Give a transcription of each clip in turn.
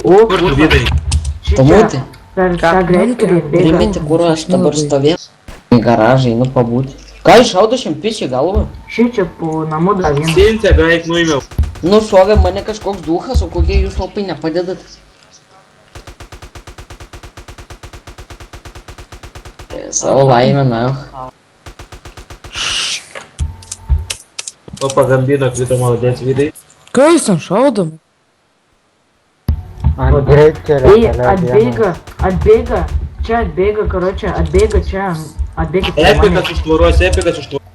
O, Kur tu vidai? Pamūti, per tą greitkelį priminti, kur aš dabar stovėjau. Į garažą einu pabūti. Ką iššaudo šimpičiai galvą? Šičia po namų dar vieną. Sintę beveik nuėmiau. Nušovė mane kažkoks duchas, o kokie jūs labai nepadedat. Savo laimę, na. O pagambino krito maladės vidai. Ką jūs ten šaudom? Ant greitkelio Ei, šalia atbėga, čia atbėga, karočią, atbėga čia, atbėga prie Epikas manęs. už tvoros, epikas už tvoros.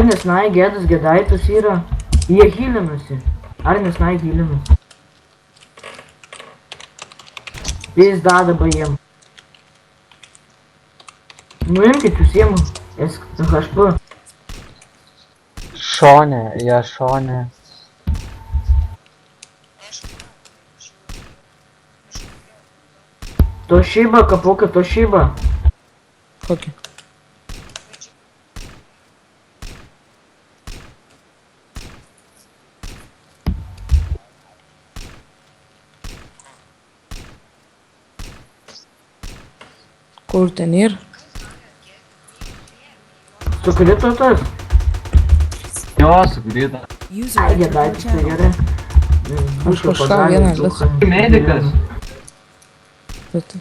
Arnes Nai, Gedas, Gedaitas yra, jie hylinusi. Arnes Nai hylinusi. Vis dadaba jiem. Nuimkit jūs jiem, SHP. šone, jie šone. Toshiba, kapoka Toshiba. Kokį? Kur ten yra? Sukrito tas. Jo, sugrįda. Ai, Gedaitas, tai gerai. Aš kažką vieną vis. Medikas. Bet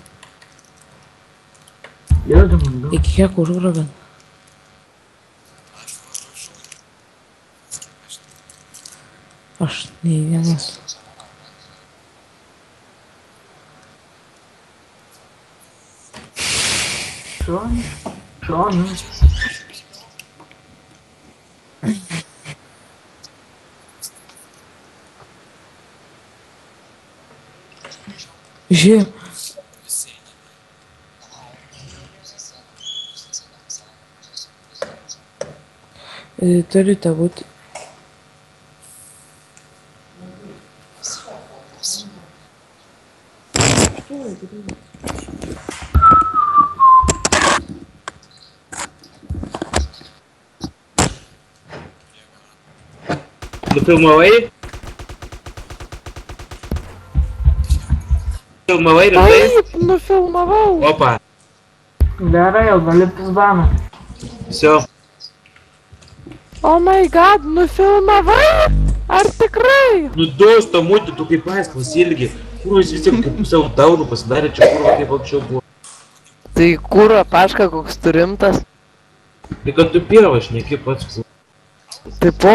Jėdam, man. iki kiek užgrobėm? Aš nei vienas. Šone. Žiūrėk. Turite būti. Nufilmavai? Filmavai rimtai? Taip, nufilmavau. Opa, Gerai, jau gali pizdaną. все. Oh my god, nufilmavai? Ar tikrai? Nu dos to muti, tu kaip pasklas ilgi. Kur jis vis tiek kaip pusiau taurų pasidarė, čia kur kaip anksčiau buvo. Tai kūro paška koks tu rimtas. Tai kad tu pirvą šneki pats. Tai po.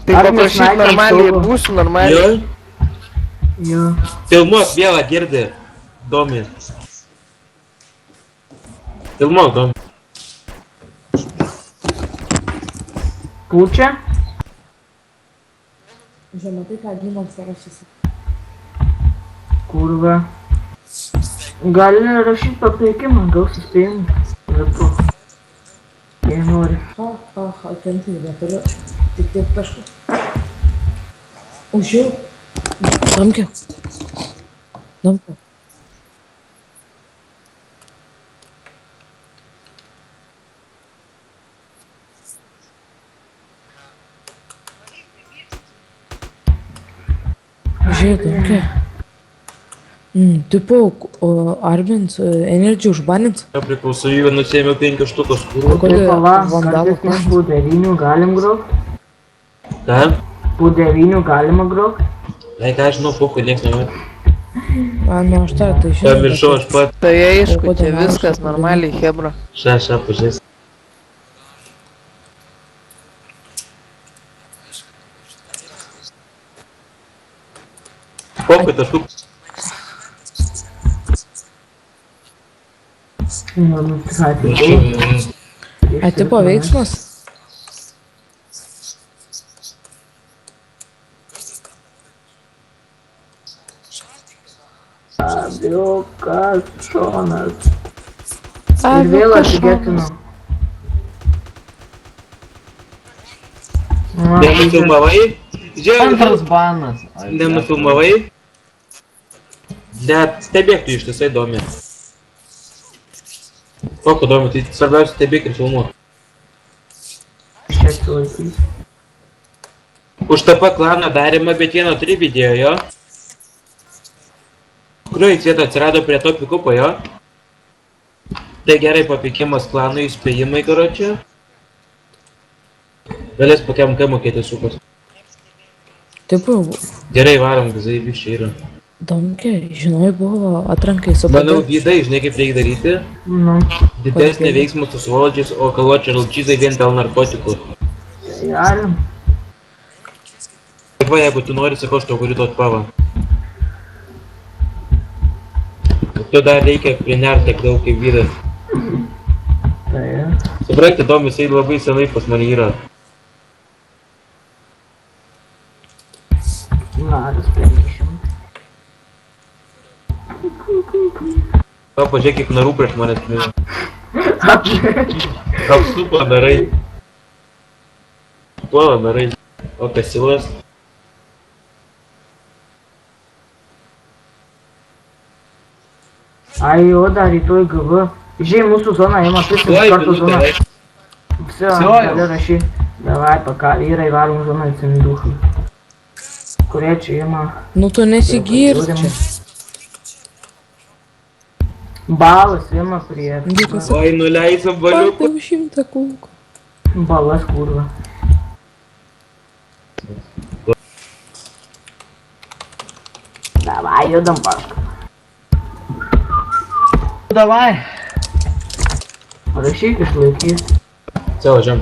Tai Ar paprašyk nesnaikė normaliai, savo? būsiu normaliai. Jo? Jo. Filmuok vėlą girdį. Domi. Filmuok, Domi. Pučia? Žematai, ką gimams rašysi. Kurva. Gali rašyti papeikimą, gaus įspėjimą. Lietu. Jei nori. Atentai, neturiu. Tik tiek taškų. Už jau. Damkė. Damkė. Žiūrėk, damkė. Tipo, Armins, Energy užbanins. Jo priklausomybę nusėmiau 5 štukas kurų. Kodėl Tai pala, vandalų kartais po 9 galim grot. Ką? Po 9 galima grot. Tai ką žinau, pokui nieks nenori. Nu, aš tą, tai Ką miršau aš pat. Tai aišku, O, čia kodėl viskas aš- normaliai, hebra. Šią pažiūrės. Pokui taškų. Nu, tikrai. A tipo veiksmas? Abiukas šonas. A, Ir vėl Lukas atsigėtinu. Nenufilmavai? Žiūrėk, Antras banas. nenufilmavai? Net stebėk tu ištisai Domi. Pokui Domi, tai svarbiausia stebėk ir filmuok. Čia atsilaikys. Už TP klaną darėme, bet 1-3 video, jo? Kuriuo vietą atsirado prie to pikupo, jo? Tai gerai, papikimas klanui, įspėjimai, karočią. Galės po KMK mokėti sukas. Taip, Gerai, varom, zaibiščiai yra. Donkė, žinai, buvo atrankai su Manau, vydai, žinai kaip reikia daryti? Nu, Didesnė veiksmų su suolodžiais, o kaločiai ralčyzai vien dėl narkotikų. galim. Va, jeigu tu nori, sakau, aš tau kuriu duot pavą. Tu dar reikia prinert tiek daug kaip vydas. Tai, Suprakti, Dom, jisai labai senai pas mane yra. naris 50. Va, pažiūrėk, kiek narų prieš manęs prie. Kapsupą darai. Plovą darai. O kasilas. Ai, jo, dar rytoj GV. Žiai, mūsų zona, ima pirsim Tuoj, kartu minutę, zona. eik. Все, Всё, gali rašyt. Davai, пока, vyrai varom zoną atsimindušų. Kurie čia ima. Nu tu nesigirči. Balas ima prie. Vyras Oi, nuleisim baliukų. Padau 100 kulkų. Balas, kurva. Davai, judam pašką. Davai. Rašyk išlaikys. Čia važiam.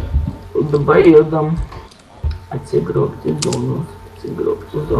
Dabar judam. Atsigrobti zonus. Atsigrobti zonus.